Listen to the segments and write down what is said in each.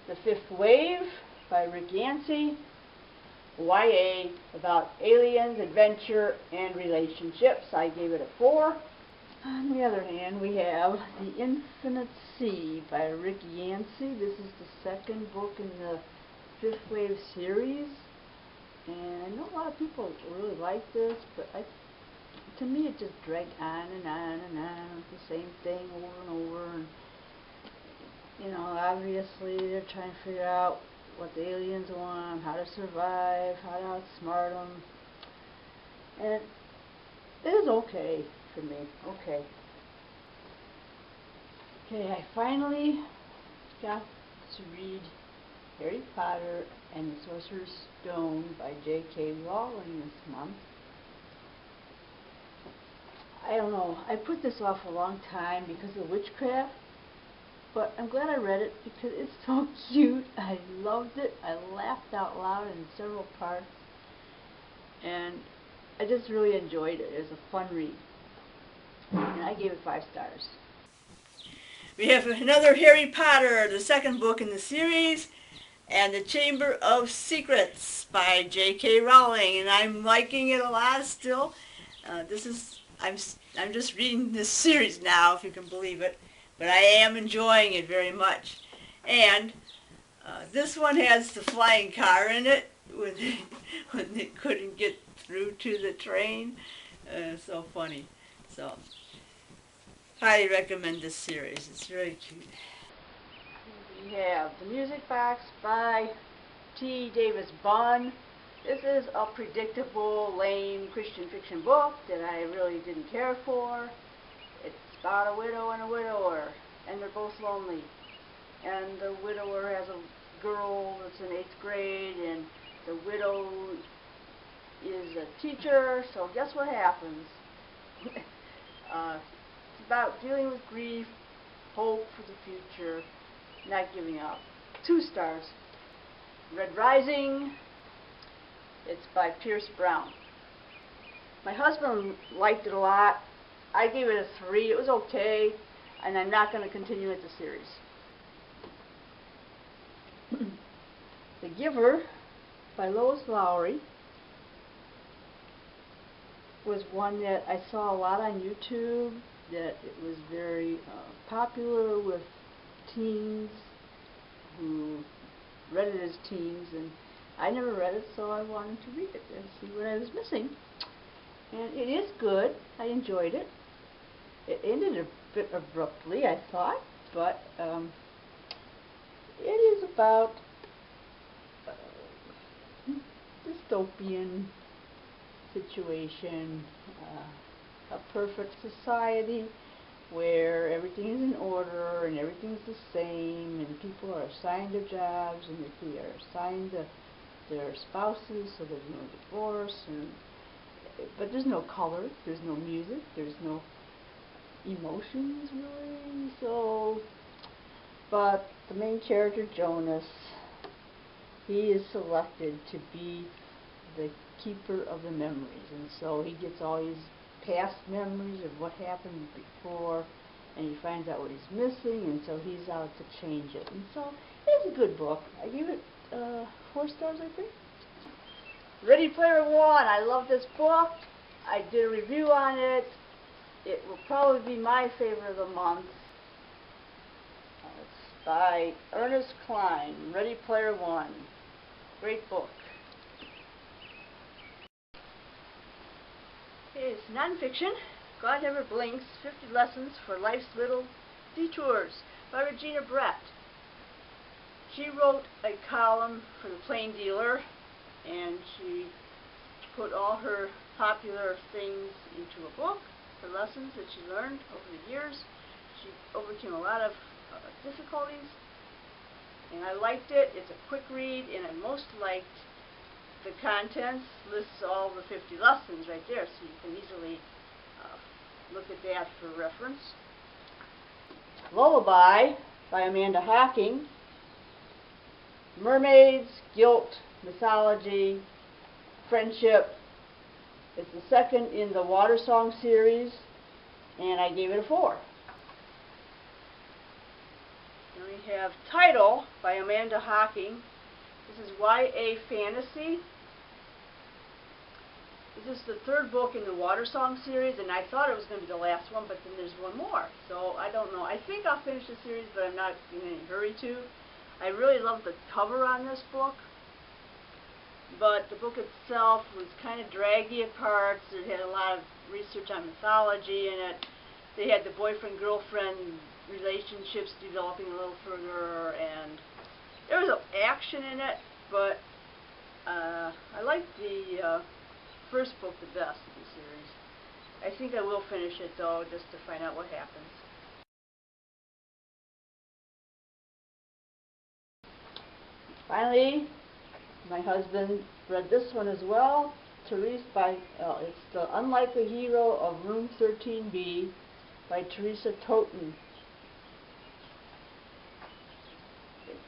The Fifth Wave by Rick Yancey, YA, about aliens, adventure, and relationships. I gave it a 4. On the other hand, we have The Infinite Sea by Rick Yancey. This is the second book in the Fifth Wave series. And I know a lot of people really like this, but to me it just dragged on and on and on with the same thing over and over. And, you know, obviously they're trying to figure out what the aliens want, how to survive, how to outsmart them. And it is okay for me. Okay. Okay, I finally got to read Harry Potter and the Sorcerer's Stone by J.K. Rowling this month. I don't know, I put this off a long time because of witchcraft, but I'm glad I read it because it's so cute. I loved it. I laughed out loud in several parts, and I just really enjoyed it. It was a fun read, and I gave it 5 stars. We have another Harry Potter, the second book in the series, and The Chamber of Secrets by J.K. Rowling, and I'm liking it a lot still. I'm just reading this series now, if you can believe it, but I am enjoying it very much. And this one has the flying car in it when they couldn't get through to the train. So funny. So highly recommend this series. It's very cute. We have The Music Box by T. Davis Bunn. This is a predictable, lame Christian fiction book that I really didn't care for. It's about a widow and a widower, and they're both lonely. And the widower has a girl that's in 8th grade, and the widow is a teacher, so guess what happens? It's about dealing with grief, hope for the future, not giving up. 2 stars. Red Rising. It's by Pierce Brown. My husband liked it a lot. I gave it a 3. It was okay, and I'm not going to continue with the series. The Giver by Lois Lowry was one that I saw a lot on YouTube, that it was very popular with teens who read it as teens, and I never read it, so I wanted to read it and see what I was missing. And it is good. I enjoyed it. It ended a bit abruptly, I thought, but it is about dystopian situation, a perfect society where everything is in order and everything's the same, and people are assigned their jobs, and they are assigned their spouses, so there's no divorce, but there's no color, there's no music, there's no emotions really. So, but the main character, Jonas, he is selected to be the keeper of the memories, and so he gets all these past memories of what happened before, and he finds out what he's missing, and so he's out to change it. And so it's a good book. I give it 4 stars, I think. Ready Player One. I love this book. I did a review on it. It will probably be my favorite of the month. It's by Ernest Cline. Ready Player One. Great book. Okay, it's nonfiction. God Never Blinks, 50 Lessons for Life's Little Detours by Regina Brett. She wrote a column for the Plain Dealer, and she put all her popular things into a book, her lessons that she learned over the years. She overcame a lot of difficulties, and I liked it. It's a quick read, and I most liked the contents. Lists all the 50 lessons right there, so you can easily look at that for reference. Lullaby by Amanda Hocking. Mermaids, guilt, mythology, friendship. It's the second in the Water Song series, and I gave it a 4. Then we have Title by Amanda Hocking. This is YA Fantasy. This is the third book in the Water Song series, and I thought it was going to be the last one, but then there's one more. So I don't know. I think I'll finish the series, but I'm not in any hurry to. I really love the cover on this book, but the book itself was kind of draggy at parts. It had a lot of research on mythology in it. They had the boyfriend-girlfriend relationships developing a little further, and there was action in it, but I liked the first book the best of the series. I think I will finish it, though, just to find out what happens. Finally, my husband read this one as well. Therese it's The Unlikely Hero of Room 13B by Teresa Toten. It's,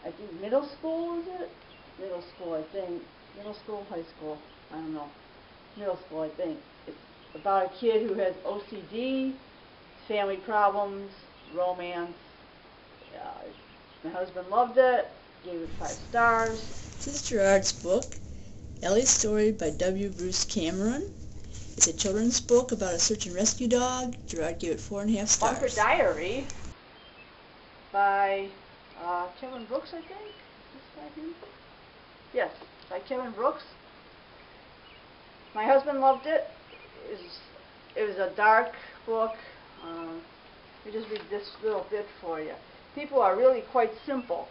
I think, middle school, is it? Middle school, I think. Middle school, high school, I don't know. Middle school, I think. It's about a kid who has OCD, family problems, romance. My husband loved it, gave it 5 stars. This is Gerard's book, Ellie's Story by W. Bruce Cameron. It's a children's book about a search and rescue dog. Gerard gave it 4.5 stars. Bunker Diary by Kevin Brooks, I think. Is this by him? Yes, by Kevin Brooks. My husband loved it. It was a dark book. Let me just read this little bit for you. People are really quite simple,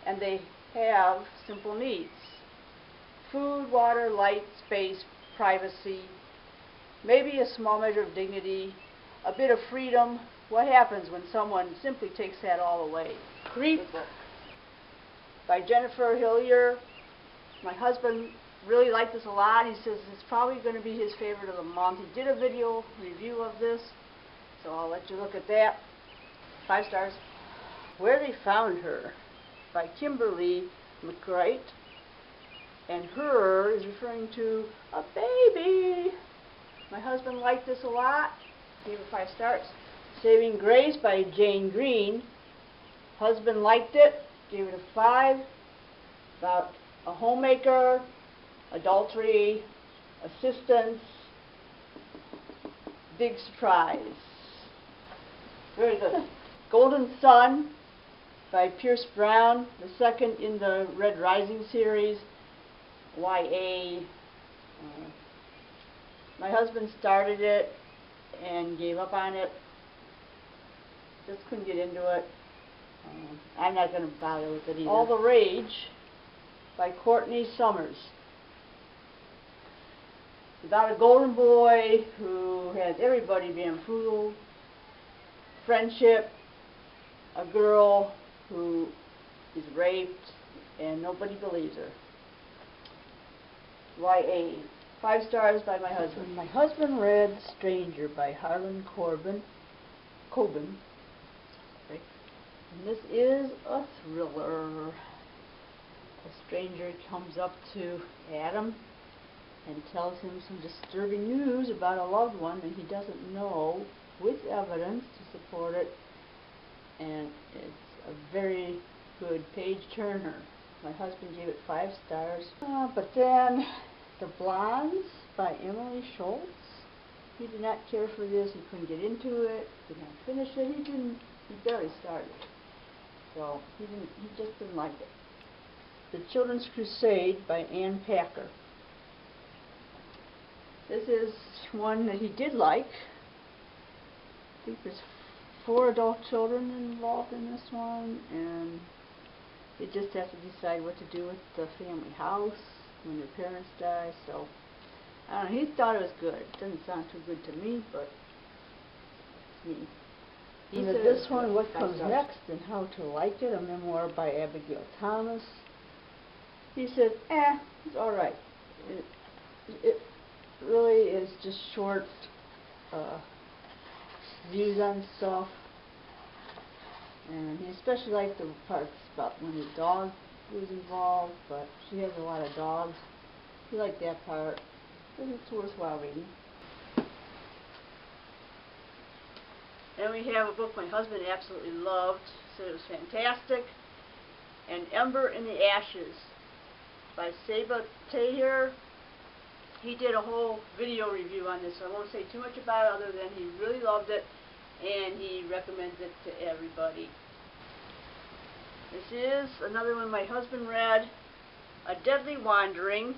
and they have simple needs. Food, water, light, space, privacy, maybe a small measure of dignity, a bit of freedom. What happens when someone simply takes that all away? Creep by Jennifer Hillier. My husband really liked this a lot. He says it's probably going to be his favorite of the month. He did a video review of this, so I'll let you look at that. 5 stars. Where They Found Her by Kimberly McCreight. And her is referring to a baby. My husband liked this a lot. Gave it 5 stars. Saving Grace by Jane Green. Husband liked it. Gave it a 5. About a homemaker, adultery, assistance, big surprise. Very good. Golden Sun by Pierce Brown, the second in the Red Rising series, YA. My husband started it and gave up on it. Just couldn't get into it. I'm not going to bother with it either. All the Rage by Courtney Summers. It's about a golden boy who has everybody bamboozled. Friendship, a girl who is raped and nobody believes her. YA. 5 stars by my husband. My husband read Stranger by Harlan Coben. And this is a thriller. A stranger comes up to Adam and tells him some disturbing news about a loved one that he doesn't know, with evidence to support it, and it's a very good page turner. My husband gave it 5 stars. But then The Blondes by Emily Schultz. He did not care for this. He couldn't get into it. Did not finish it. He barely started. So he just didn't like it. The Children's Crusade by Ann Packer. This is one that he did like. I think there's 4 adult children involved in this one, and they just have to decide what to do with the family house when their parents die. So I don't know, he thought it was good. It doesn't sound too good to me, but it's me. He said this one, What Comes Next and How to Like It, a memoir by Abigail Thomas. He said, it's alright. It really is just short views on stuff. And he especially liked the parts about when his dog was involved, but she has a lot of dogs. He liked that part. It's worthwhile reading. Then we have a book my husband absolutely loved, said it was fantastic, and Ember in the Ashes by Saba Tahir. He did a whole video review on this, so I won't say too much about it other than he really loved it and he recommends it to everybody. This is another one my husband read, A Deadly Wandering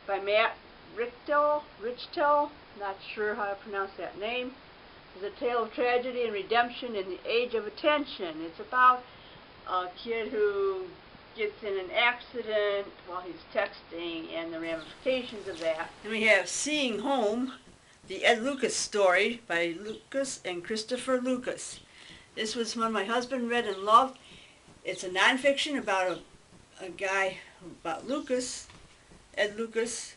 by Matt Richtel, not sure how to pronounce that name. It's a tale of tragedy and redemption in the age of attention. It's about a kid who gets in an accident while he's texting and the ramifications of that. And we have Seeing Home, the Ed Lucas story by Lucas and Christopher Lucas. This was one my husband read and loved. It's a nonfiction about a guy, about Lucas, Ed Lucas,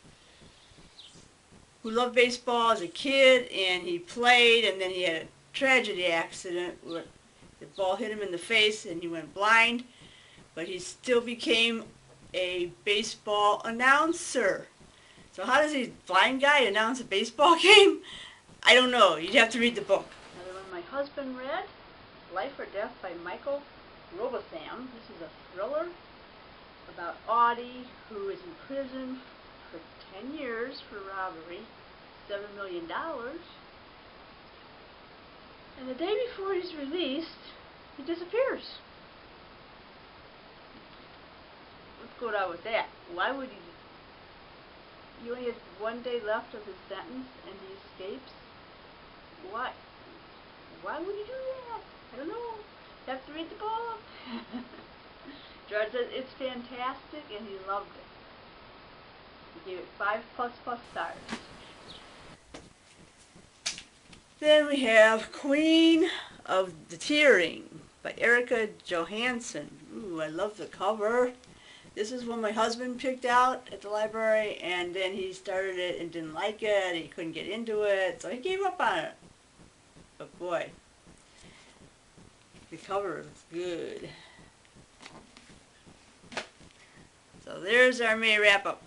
who loved baseball as a kid, and he played, and then he had a tragedy accident where the ball hit him in the face and he went blind, but he still became a baseball announcer. So how does a blind guy announce a baseball game? I don't know. You'd have to read the book. Another one my husband read, Life or Death by Michael Robotham. This is a thriller about Audie, who is in prison for 10 years for robbery, $7 million. And the day before he's released, he disappears. Let's go down with that. Why would he? He only has one day left of his sentence and he escapes? Why? Why would he do that? I don't know. You have to read the book. George says it's fantastic and he loved it. He gave it 5++ stars. Then we have Queen of the Tearing by Erica Johansson. Ooh, I love the cover. This is one my husband picked out at the library, and then he started it and didn't like it. He couldn't get into it, so he gave up on it. But boy, the cover is good. So there's our May wrap-up.